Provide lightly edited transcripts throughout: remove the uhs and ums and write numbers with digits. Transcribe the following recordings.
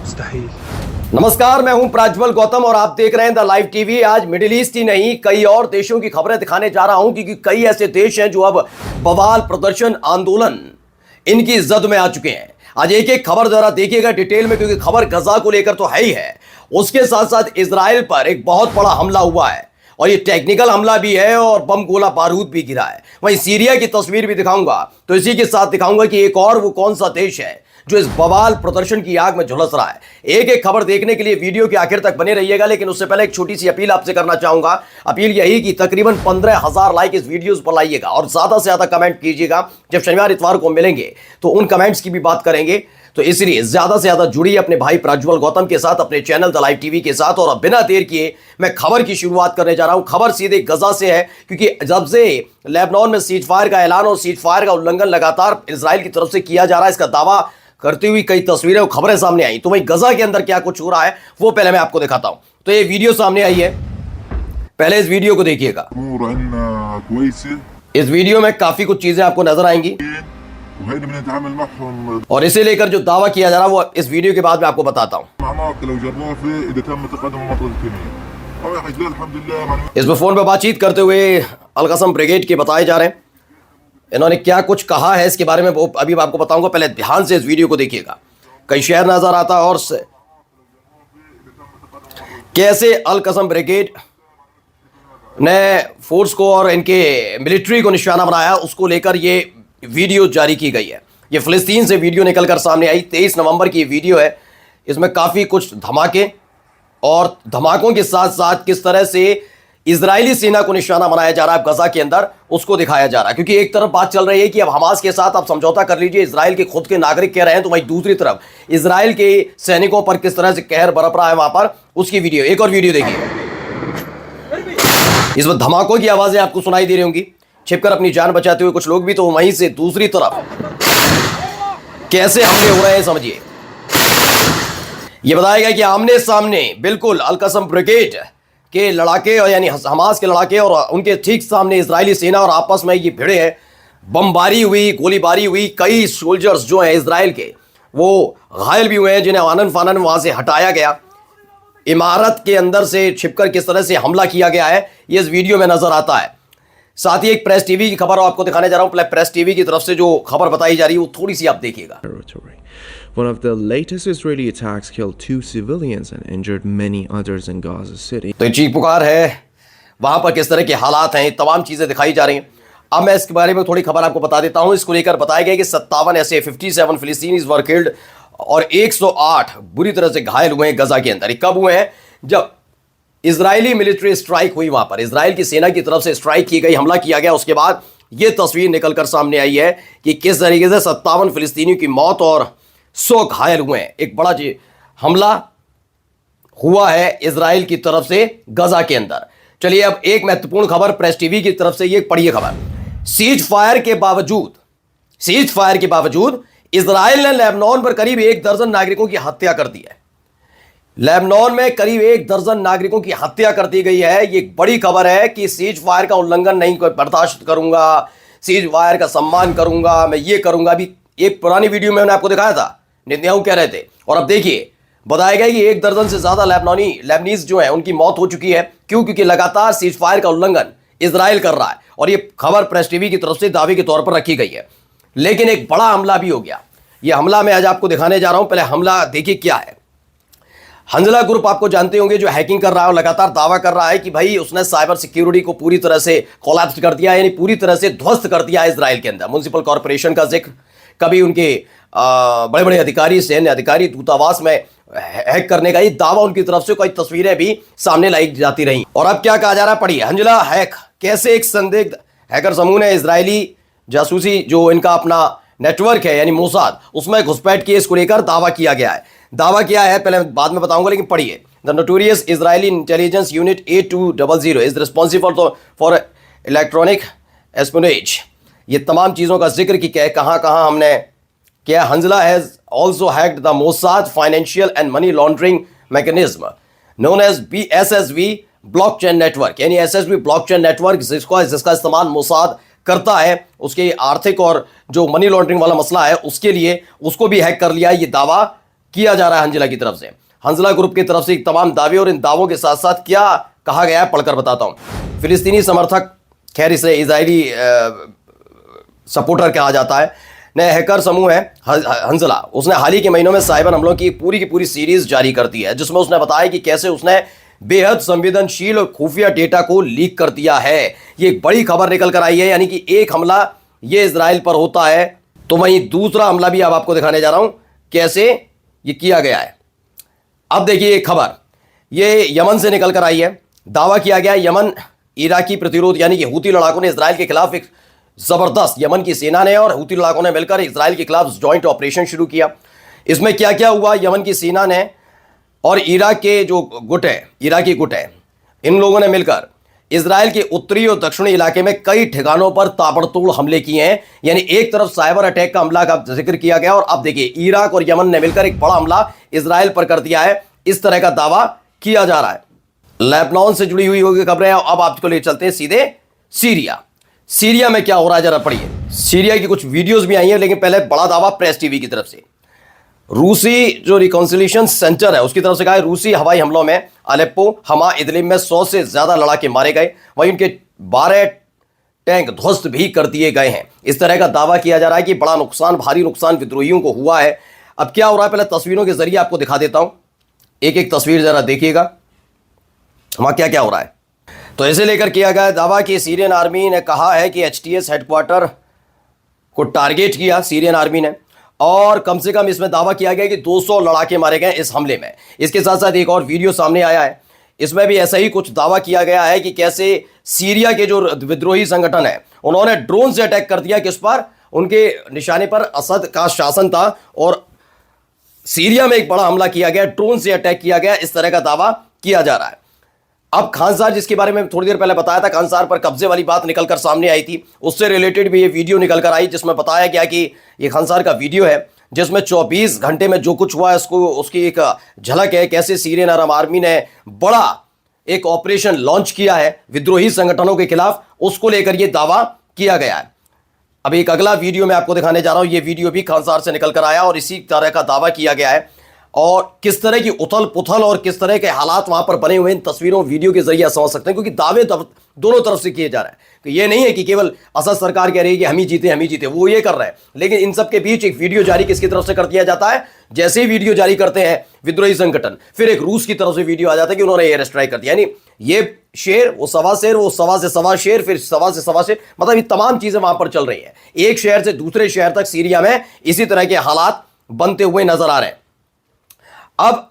मुस्तहील। नमस्कार, मैं हूं प्राज्वल गौतम और आप देख रहे हैं द लाइव टीवी। आज मिडिल ईस्ट ही नहीं कई और देशों की खबरें दिखाने जा रहा हूं क्योंकि कई ऐसे देश हैं जो अब बवाल प्रदर्शन आंदोलन इनकी जद में आ चुके हैं। आज एक एक खबर जरा देखिएगा डिटेल में, क्योंकि खबर गजा को लेकर तो है ही है, उसके साथ साथ इजराइल पर एक बहुत बड़ा हमला हुआ है और ये टेक्निकल हमला भी है और बम गोला बारूद भी गिरा है। वहीं सीरिया की तस्वीर भी दिखाऊंगा, तो इसी के साथ दिखाऊंगा कि एक और वो कौन सा देश है जो इस बवाल प्रदर्शन की आग में झुलस रहा है। एक एक खबर देखने के लिए वीडियो के आखिर तक बने रहिएगा, लेकिन उससे पहले एक छोटी सी अपील आपसे करना चाहूंगा। अपील यही कि तकरीबन 15,000 लाइक इस वीडियोस पर लाइएगा और ज्यादा से ज्यादा कमेंट कीजिएगा। जब शनिवार इतवार को मिलेंगे तो उन कमेंट्स की भी बात करेंगे, तो इसलिए ज्यादा से ज्यादा जुड़िए अपने भाई प्राज्वल गौतम के साथ, अपने चैनल द लाइव टीवी के साथ। और अब बिना देर किए मैं खबर की शुरुआत करने जा रहा हूं। खबर सीधे गजा से है, क्योंकि जब से लेबनान में सीज फायर का ऐलान और सीज फायर का उल्लंघन लगातार इजराइल की तरफ से किया जा रहा है, इसका दावा करती हुई कई तस्वीरें और खबरें सामने आई। तो वही गजा के अंदर क्या कुछ हो रहा है वो पहले मैं आपको दिखाता हूं। तो ये वीडियो सामने आई है, पहले इस वीडियो को देखिएगा। इस वीडियो में काफी कुछ चीजें आपको नजर आएंगी और इसे लेकर जो दावा किया जा रहा है वो इस वीडियो के बाद मैं आपको बताता हूं। इस फोन पर बातचीत करते हुए अल-कसम ब्रिगेड के बताए जा रहे हैं, इन्होंने क्या कुछ कहा है इसके बारे में वो अभी मैं आपको बताऊंगा। पहले ध्यान से इस वीडियो को देखिएगा। कई शहर नजर आता है और कैसे अल-कसम ब्रिगेड ने फोर्स को और इनके मिलिट्री को निशाना बनाया, उसको लेकर ये वीडियो जारी की गई है। ये फिलिस्तीन से वीडियो निकलकर सामने आई, 23 नवंबर की वीडियो है। इसमें काफ़ी कुछ धमाके और धमाकों के साथ साथ किस तरह से इजरायली सेना को निशाना बनाया जा रहा है गजा के अंदर, उसको दिखाया जा रहा है। क्योंकि एक तरफ बात चल रही है कि अब हमास के साथ आप समझौता कर लीजिए, इजराइल के खुद के नागरिक कह रहे हैं, तो वहीं दूसरी तरफ इजराइल के सैनिकों पर किस तरह से कहर बरप रहा है वहां पर, उसकी वीडियो। एक और वीडियो देखिए, इसमें धमाकों की आवाजें आपको सुनाई दे रही होंगी, छिपकर अपनी जान बचाते हुए कुछ लोग भी, तो वहीं से दूसरी तरफ कैसे हमले हो रहे हैं समझिए। यह बताया गया कि आमने सामने बिल्कुल अल-कसम ब्रिगेड के लड़ाके और यानी हमास के लड़ाके और उनके ठीक सामने इजरायली सेना और आपस में ये भिड़े हैं। बमबारी हुई, गोलीबारी हुई, कई सोल्जर्स जो हैं इजराइल के वो घायल भी हुए हैं, जिन्हें आनन फानन वहां से हटाया गया। इमारत के अंदर से छिपकर किस तरह से हमला किया गया है ये इस वीडियो में नजर आता है। साथ ही एक प्रेस टीवी की खबर आपको दिखाने जा रहा हूं। प्रेस टीवी की तरफ से जो खबर बताई जा रही है वो थोड़ी सी आप देखिएगा। One of the latest Israeli attacks killed 2 civilians and injured many others in Gaza City. तो चीख पुकार है, वहां पर किस तरह के हालात हैं, तमाम चीजें दिखाई जा रही हैं। अब मैं इसके बारे में थोड़ी खबर आपको बता देता हूं। इसको लेकर बताया गया कि 57 ऐसे 57 फिलिस्तीनीज वर किल्ड और 108 बुरी तरह से घायल हुए हैं गजा के अंदर। कब हुए हैं? जब इजरायली मिलिट्री स्ट्राइक हुई, वहां पर इजराइल की सेना की तरफ से स्ट्राइक की गई, हमला किया गया। उसके बाद यह तस्वीर निकलकर सामने आई है कि किस तरीके से 57 फिलिस्तीनियों की मौत और 100 घायल हुए हैं। एक बड़ा हमला हुआ है इजराइल की तरफ से गजा के अंदर। चलिए अब एक महत्वपूर्ण खबर प्रेस टीवी की तरफ से, ये पढ़िए खबर। सीज फायर के बावजूद इजराइल ने लेबनान पर करीब 1 दर्जन नागरिकों की हत्या कर दी है। लेबनान में करीब 1 दर्जन नागरिकों की हत्या कर दी गई है। ये बड़ी खबर है कि सीज फायर का उल्लंघन नहीं बर्दाश्त करूंगा, सीज फायर का सम्मान करूंगा, मैं ये करूंगा। अभी एक पुरानी वीडियो में मैंने आपको दिखाया था, नेतन्याहू कह रहे थे, और अब देखिए बताया गया कि 1 दर्जन से ज्यादा लेबनीज जो है उनकी मौत हो चुकी है। क्यों? क्योंकि लगातार सीज फायर का उल्लंघन इजराइल कर रहा है और ये खबर प्रेस टीवी की तरफ से दावे के तौर पर रखी गई है। लेकिन एक बड़ा हमला भी हो गया। यह हमला मैं आज आपको दिखाने जा रहा हूं। पहले हमला देखिए क्या है। हंजला ग्रुप आपको जानते होंगे, जो हैकिंग कर रहा है और लगातार दावा कर रहा है कि भाई उसने साइबर सिक्योरिटी को पूरी तरह से कोलैप्स कर दिया, यानी पूरी तरह से ध्वस्त कर दिया है इजराइल के अंदर। म्युनिसिपल कॉर्पोरेशन का जिक्र, कभी उनके बड़े बड़े अधिकारी, सैन्य अधिकारी दूतावास में हैक करने का ये दावा उनकी तरफ से, कई तस्वीरें भी सामने लाई जाती रही। और अब क्या कहा जा रहा है पढ़िए। हंजला हैक, कैसे एक संदिग्ध हैकर समूह ने इजरायली जासूसी जो इनका अपना नेटवर्क है यानी मोसाद, उसमें घुसपैठ की, इसको लेकर दावा किया गया है। दावा किया है, पहले बाद में बताऊंगा, लेकिन पढ़िए। The notorious Israeli intelligence unit A200 is responsible for electronic espionage. ये तमाम चीज़ों का जिक्र कि कहाँ कहाँ हमने किया। Hanzala has also hacked the Mossad financial and money laundering mechanism known as BSSV blockchain network, यानी एसएसबी ब्लॉकचेन नेटवर्क, जिसका इस्तेमाल मोसाद करता है उसके आर्थिक और जो मनी लॉन्ड्रिंग वाला मसला है उसके लिए, उसको भी हैक कर लिया। ये दावा किया जा रहा है हंजला की तरफ से, हंजला ग्रुप की तरफ से तमाम दावे। और इन दावों के साथ साथ क्या कहा गया है पढ़कर बताता हूं। फिलिस्तीनी समर्थक, खैर इसे इजरायली सपोर्टर कहा जाता है, नए हैकर समूह है हंजला, उसने हाल ही के महीनों में साइबर हमलों की पूरी की सीरीज जारी कर दी है, जिसमें उसने बताया कि कैसे उसने बेहद संवेदनशील और खुफिया डेटा को लीक कर दिया है। ये एक बड़ी खबर निकल कर आई है, यानी कि एक हमला ये इजराइल पर होता है तो वहीं दूसरा हमला भी अब आपको दिखाने जा रहा हूं कैसे ये किया गया है। अब देखिए एक खबर, ये यमन से निकल कर आई है। दावा किया गया यमन इराकी प्रतिरोध यानी कि हूती लड़ाकों ने इजराइल के खिलाफ एक जबरदस्त, यमन की सेना ने और हूती लड़ाकों ने मिलकर इजराइल के खिलाफ जॉइंट ऑपरेशन शुरू किया। इसमें क्या क्या हुआ, यमन की सेना ने और इराक के जो गुट है, इराकी गुट है, इन लोगों ने मिलकर इजराइल के उत्तरी और दक्षिणी इलाके में कई ठिकानों पर ताबड़तोड़ हमले किए हैं। यानी एक तरफ साइबर अटैक का हमला का जिक्र किया गया और अब देखिए इराक और यमन ने मिलकर एक बड़ा हमला इजराइल पर कर दिया है, इस तरह का दावा किया जा रहा है। लेबनान से जुड़ी हुई होगी खबरें। अब आपको ले चलते हैं सीधे सीरिया। सीरिया में क्या हो रहा है जरा पढ़िए। सीरिया की कुछ वीडियोस भी आई हैं, लेकिन पहले बड़ा दावा प्रेस टीवी की तरफ से। रूसी जो रिकॉन्सिलिएशन सेंटर है उसकी तरफ से कहा है रूसी हवाई हमलों में अलेप्पो, हमा, इदलिब में 100 से ज्यादा लड़ाके मारे गए, वहीं उनके 12 टैंक ध्वस्त भी कर दिए गए हैं। इस तरह का दावा किया जा रहा है कि बड़ा नुकसान, भारी नुकसान विद्रोहियों को हुआ है। अब क्या हो रहा है पहले तस्वीरों के जरिए आपको दिखा देता हूं, एक एक तस्वीर जरा देखिएगा वहां क्या क्या हो रहा है। तो इसे लेकर किया गया दावा कि सीरियन आर्मी ने कहा है कि एचटीएस हेडक्वार्टर को टारगेट किया सीरियन आर्मी ने, और कम से कम इसमें दावा किया गया कि 200 लड़ाके मारे गए इस हमले में। इसके साथ साथ एक और वीडियो सामने आया है, इसमें भी ऐसा ही कुछ दावा किया गया है कि कैसे सीरिया के जो विद्रोही संगठन है उन्होंने ड्रोन से अटैक कर दिया, किस पर, उनके निशाने पर असद का शासन था और सीरिया में एक बड़ा हमला किया गया, ड्रोन से अटैक किया गया, इस तरह का दावा किया जा रहा है। अब खानसार, जिसके बारे में थोड़ी देर पहले बताया था, खानसार पर कब्जे वाली बात निकलकर सामने आई थी, उससे रिलेटेड भी ये वीडियो निकलकर आई जिसमें बताया गया कि ये खानसार का वीडियो है जिसमें 24 घंटे में जो कुछ हुआ है उसकी एक झलक है, कैसे सीरियन अरब आर्मी ने बड़ा एक ऑपरेशन लॉन्च किया है विद्रोही संगठनों के खिलाफ, उसको लेकर यह दावा किया गया है। अब एक अगला वीडियो मैं आपको दिखाने जा रहा हूं, यह वीडियो भी खानसार से निकल कर आया और इसी तरह का दावा किया गया है, और किस तरह की उथल पुथल और किस तरह के हालात वहां पर बने हुए इन तस्वीरों वीडियो के जरिए समझ सकते हैं, क्योंकि दावे दोनों तरफ से किए जा रहे हैं कि ये नहीं है कि केवल असद सरकार कह रही है कि हम ही जीते, वो ये कर रहे हैं, लेकिन इन सब के बीच एक वीडियो जारी किसकी तरफ से कर दिया जाता है, जैसे ही वीडियो जारी करते हैं विद्रोही संगठन, फिर एक रूस की तरफ से वीडियो आ जाता है कि उन्होंने एयर स्ट्राइक कर दिया, यानी ये शेर, वो सवा शेर, वो सवा से सवा शेर, फिर सवा से सवा शेर, मतलब ये तमाम चीजें वहां पर चल रही है। एक शहर से दूसरे शहर तक सीरिया में इसी तरह के हालात बनते हुए नजर आ रहे हैं। अब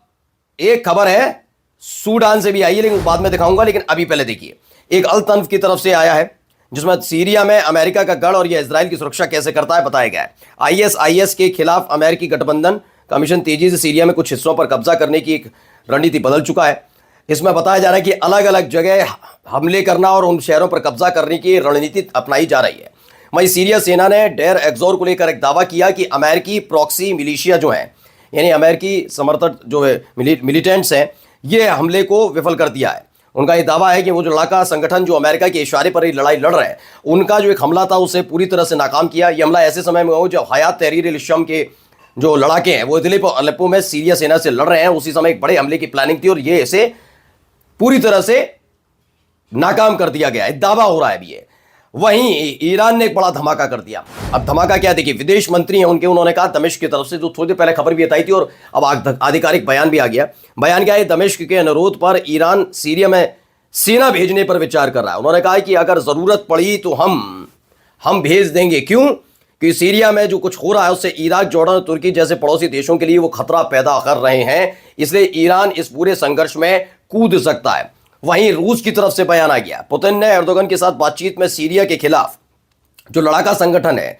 एक खबर है सूडान से भी आई है, लेकिन बाद में दिखाऊंगा, लेकिन अभी पहले देखिए एक अल तन्फ की तरफ से आया है जिसमें सीरिया में अमेरिका का गढ़ और यह इजराइल की सुरक्षा कैसे करता है बताया गया है। आईएसआईएस के खिलाफ अमेरिकी गठबंधन का मिशन तेजी से सीरिया में कुछ हिस्सों पर कब्जा करने की एक रणनीति बदल चुका है। इसमें बताया जा रहा है कि अलग अलग जगह हमले करना और उन शहरों पर कब्जा करने की रणनीति अपनाई जा रही है। वहीं सीरिया सेना ने डेर एक्जोर को लेकर एक दावा किया कि अमेरिकी प्रॉक्सी मिलिशिया जो है, यानी अमेरिकी समर्थक जो है मिलिटेंट्स हैं, ये हमले को विफल कर दिया है। उनका ये दावा है कि वो जो लड़ाका संगठन जो अमेरिका के इशारे पर ही लड़ाई लड़ रहे हैं, उनका जो एक हमला था उसे पूरी तरह से नाकाम किया। ये हमला ऐसे समय में हो जब हयात तहरीर-ए-शम के जो लड़ाके हैं वो इदलिब और अलेप्पो में सीरिया सेना से लड़ रहे हैं, उसी समय एक बड़े हमले की प्लानिंग थी और ये इसे पूरी तरह से नाकाम कर दिया गया है, दावा हो रहा है अभी ये। वहीं ईरान ने एक बड़ा धमाका कर दिया। अब धमाका क्या, देखिए विदेश मंत्री हैं उन्होंने कहा दमिश्क की तरफ से, जो थोड़ी देर पहले खबर भी बताई थी और अब आधिकारिक बयान भी आ गया। बयान क्या है, दमिश्क के अनुरोध पर ईरान सीरिया में सेना भेजने पर विचार कर रहा है। उन्होंने कहा कि अगर जरूरत पड़ी तो हम भेज देंगे। क्यों? कि सीरिया में जो कुछ हो रहा है उससे इराक, जॉर्डन और तुर्की जैसे पड़ोसी देशों के लिए वो खतरा पैदा कर रहे हैं, इसलिए ईरान इस पूरे संघर्ष में कूद सकता है। वहीं रूस की तरफ से बयान आ गया। पुतिन ने एर्दोगन के साथ बातचीत में सीरिया के खिलाफ जो लड़ाका संगठन है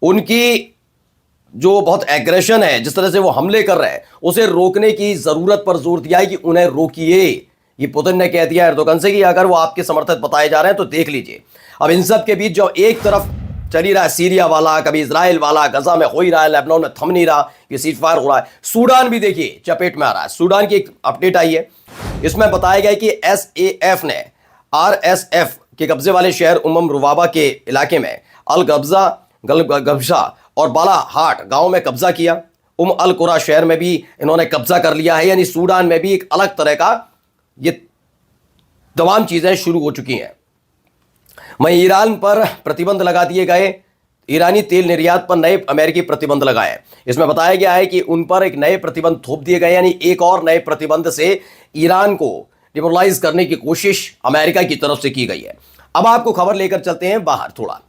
उनकी जो बहुत एग्रेशन है, जिस तरह से वो हमले कर रहे हैं, उसे रोकने की जरूरत पर जोर दिया है कि उन्हें रोकिए। ये पुतिन ने कह दिया एर्दोगन से कि अगर वो आपके समर्थक बताए जा रहे हैं तो देख लीजिए। अब इन सब के बीच जो एक तरफ चल ही रहा है सीरिया वाला, कभी इजराइल वाला, गजा में हो ही रहा है, लेबनान में थम नहीं रहा, ये सीज फायर हो रहा है। सूडान भी देखिए चपेट में आ रहा है। सूडान की एक अपडेट आई है इसमें बताया गया कि SAF ने RSF के कब्जे वाले शहर रुवाबा के इलाके में गब्शा और बालाहाट गांव में कब्जा किया। अल कुरा शहर में भी इन्होंने कब्जा कर लिया है। यानी सूडान में भी एक अलग तरह का ये तमाम चीजें शुरू हो चुकी हैं। वहीं ईरान पर प्रतिबंध लगा दिए गए। ईरानी तेल निर्यात पर नए अमेरिकी प्रतिबंध लगाए। इसमें बताया गया है कि उन पर एक नए प्रतिबंध थोप दिए गए। यानी एक और नए प्रतिबंध से ईरान को डिमोरलाइज करने की कोशिश अमेरिका की तरफ से की गई है। अब आपको खबर लेकर चलते हैं बाहर। थोड़ा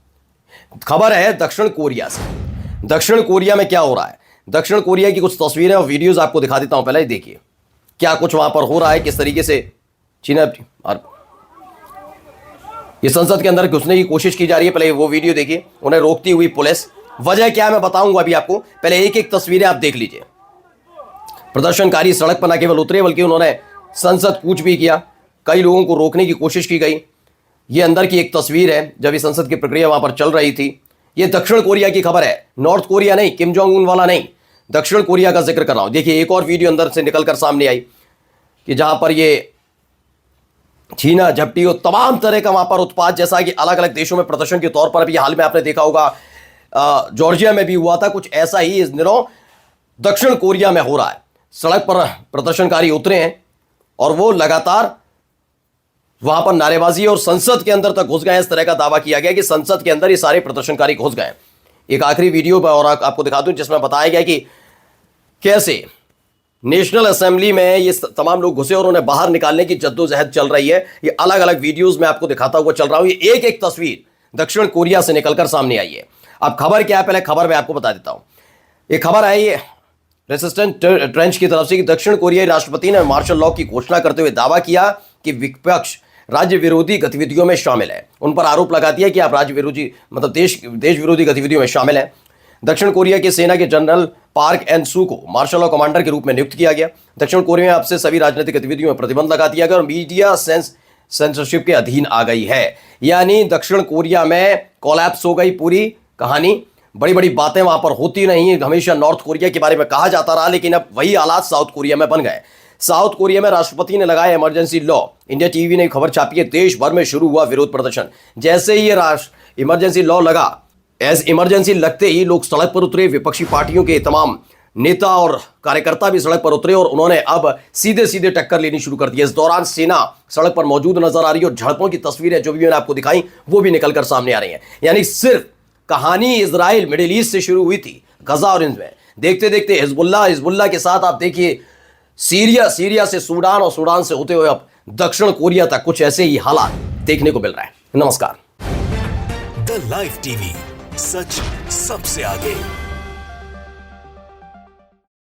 खबर है दक्षिण कोरिया से। दक्षिण कोरिया में क्या हो रहा है, दक्षिण कोरिया की कुछ तस्वीरें और वीडियोस आपको दिखा देता हूं। पहले देखिए क्या कुछ वहां पर हो रहा है, किस तरीके से चीन और ये संसद के अंदर घुसने की कोशिश की जा रही है। पहले वो वीडियो देखिए, उन्हें रोकती हुई पुलिस। वजह क्या है मैं बताऊंगा अभी आपको, पहले एक एक तस्वीरें आप देख लीजिए। प्रदर्शनकारी सड़क पर न केवल उतरे बल्कि उन्होंने संसद कूच भी किया। कई लोगों को रोकने की कोशिश की गई। ये अंदर की एक तस्वीर है जब ये संसद की प्रक्रिया वहां पर चल रही थी। ये दक्षिण कोरिया की खबर है, नॉर्थ कोरिया नहीं, किम जोंग उन वाला नहीं, दक्षिण कोरिया का जिक्र कर रहा हूं। देखिए एक और वीडियो अंदर से निकलकर सामने आई कि जहां पर ये छीना झपटी और तमाम तरह का वहां पर उत्पाद, जैसा कि अलग अलग देशों में प्रदर्शन के तौर पर अभी हाल में आपने देखा होगा जॉर्जिया में भी हुआ था, कुछ ऐसा ही इस दिनों दक्षिण कोरिया में हो रहा है। सड़क पर प्रदर्शनकारी उतरे हैं और वो लगातार वहां पर नारेबाजी और संसद के अंदर तक घुस गए। इस तरह का दावा किया गया कि संसद के अंदर ये सारे प्रदर्शनकारी घुस गए। एक आखिरी वीडियो पर और आपको दिखा दूं जिसमें बताया गया कि कैसे नेशनल असेंबली में ये तमाम लोग घुसे और उन्हें बाहर निकालने की जद्दोजहद चल रही है। ये अलग अलग वीडियोस में आपको दिखाता हुआ चल रहा हूं। ये एक एक तस्वीर दक्षिण कोरिया से निकलकर सामने आई है। अब खबर क्या है, पहले खबर मैं आपको बता देता हूं। ये खबर है ये रेसिस्टेंट ट्रेंच की तरफ से कि दक्षिण कोरियाई राष्ट्रपति ने मार्शल लॉ की घोषणा करते हुए दावा किया कि विपक्ष राज्य विरोधी गतिविधियों में शामिल है। उन पर आरोप लगा दिया कि आप राज्य विरोधी मतलब देश विरोधी गतिविधियों में शामिल हैं। दक्षिण कोरिया की सेना के जनरल पार्क एन सू को मार्शल लॉ कमांडर के रूप में नियुक्त किया गया। दक्षिण कोरिया में अब से सभी राजनीतिक गतिविधियों में प्रतिबंध लगा दिया गया और मीडिया सेंसरशिप के अधीन आ गई है। यानी दक्षिण कोरिया में कोलैप्स हो गई पूरी कहानी। बड़ी बड़ी बातें वहां पर होती नहीं है। हमेशा नॉर्थ कोरिया के बारे में कहा जाता रहा, लेकिन अब वही हालात साउथ कोरिया में बन गए। साउथ कोरिया में राष्ट्रपति ने लगाया इमरजेंसी लॉ। इंडिया टीवी ने खबर छापी है, देश भर में शुरू हुआ विरोध प्रदर्शन। जैसे ही ये इमरजेंसी लॉ लगा, एज इमरजेंसी लगते ही लोग सड़क पर उतरे। विपक्षी पार्टियों के तमाम नेता और कार्यकर्ता भी सड़क पर उतरे और उन्होंने अब सीधे सीधे टक्कर लेनी शुरू कर दी। इस दौरान सेना सड़क पर मौजूद नजर आ रही है और झड़पों की तस्वीरें जो भी मैंने आपको दिखाई वो भी निकलकर सामने आ रही हैं। यानी सिर्फ कहानी इजराइल मिडिल ईस्ट से शुरू हुई थी, गजा और इनमें देखते देखते हिजबुल्लाह के साथ आप देखिए सीरिया से सूडान और सूडान से होते हुए अब दक्षिण कोरिया तक कुछ ऐसे ही हालात देखने को मिल रहा है। नमस्कार। द लाइव टीवी, सच सबसे आगे।